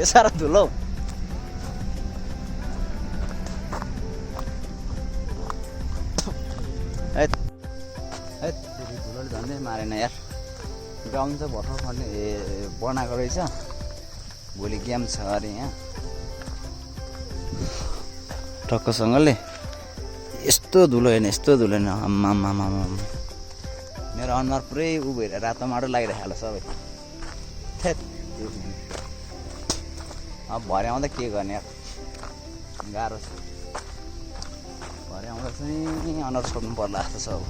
सारा धुलो धुलोले झन्डै मारेन यार गाउँ चाहिँ भर्खर खन्ने बनाएको रहेछ भोलि गेम छ अरे यहाँ टक्कसँगले यस्तो धुलो होइन यस्तो धुलो होइन आम्मा मेरो अनुहार पुरै उ भएर रातो माटो लागिरहेको सबै थेत अब भरे आउँदा के गर्ने यार गाह्रो छ भरे आउँदा चाहिँ अनुहार छोड्नु पर्ला जस्तो छ अब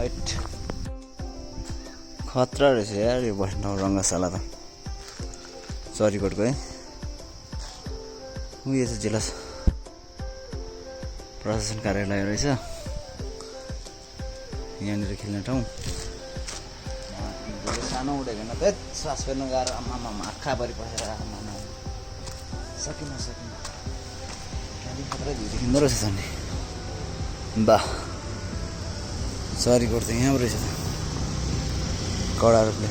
हैट खतरा रहेछ यार यो वैष्णव रङ्गशाला त चरीकोटको है उयो चाहिँ जिल्ला प्रशासन कार्यालय रहेछ यहाँनिर खेल्ने ठाउँ सानो उठेको होइन पेट श्वास फेर्नु गाह्रो आमामा आँखाभरि पसेर आमामा सकिन त्यहाँदेखि खतरा भिउ देखिँदो रहेछ झन्डै बा चरीकोट त यहाँ रहेछ त कडा रूपले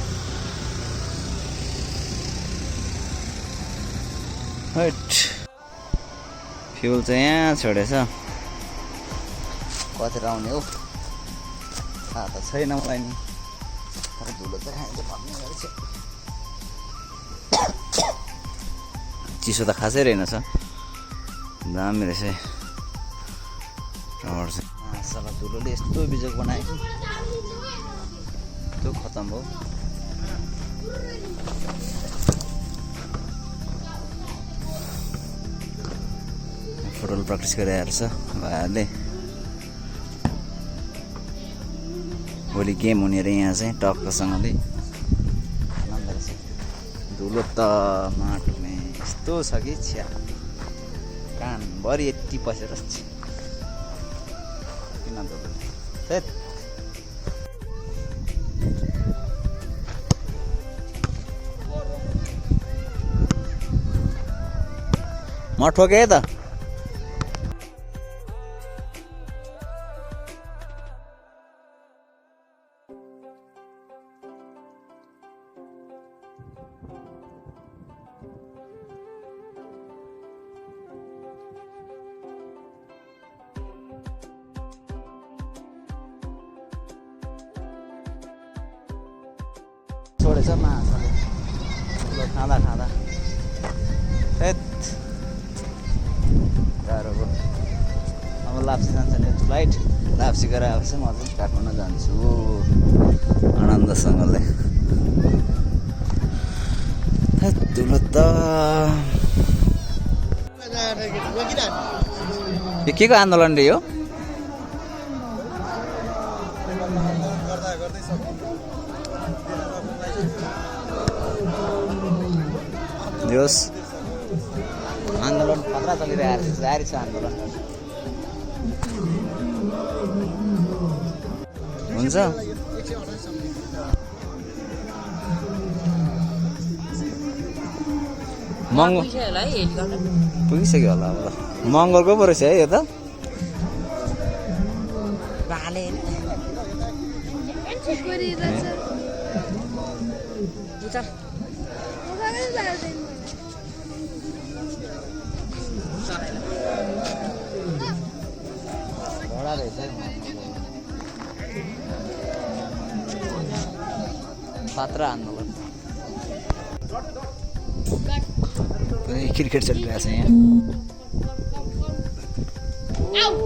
हैट फ्युल चाहिँ यहाँ छोडेछ कति आउने हो थाहा त छैन मलाई नि तर धुलो चाहिँ खाइन्छ भन्ने रहेछ चिसो त खासै रहेनछ दामी रहेछ टावर चाहिँ साला धुलोले यस्तो बिजोग बनायो त्यो खतम भयो फुटबल प्र्याक्टिस गरिरहेको छ भाइहरूले भोलि गेम हुने अरे यहाँ चाहिँ टक्कसँगले आनन्द रहेछ धुलो त माटोमा यस्तो छ कि छ्या कानभरि यति पसेर किन धुलो थेत म ठोकेँ त छोडेछ माछाले धुलो खाँदा हेत गाह्रो भयो अब लाप्सी जान्छ नि फ्लाइट लाप्सी गरेर आएपछि म चाहिँ काठमाडौँ जान्छु आनन्दसँगले धुलो त यो के को आन्दोलन रे यो दियोस् आन्दोलन खतरा चलिरहेको छ जारी छ आन्दोलन हुन्छ महँगो पुगिसक्यो होला अब महँगोको पो रहेछ है यो त खतरा आन्दोलन क्रिकेट चलिरहेको छ यहाँ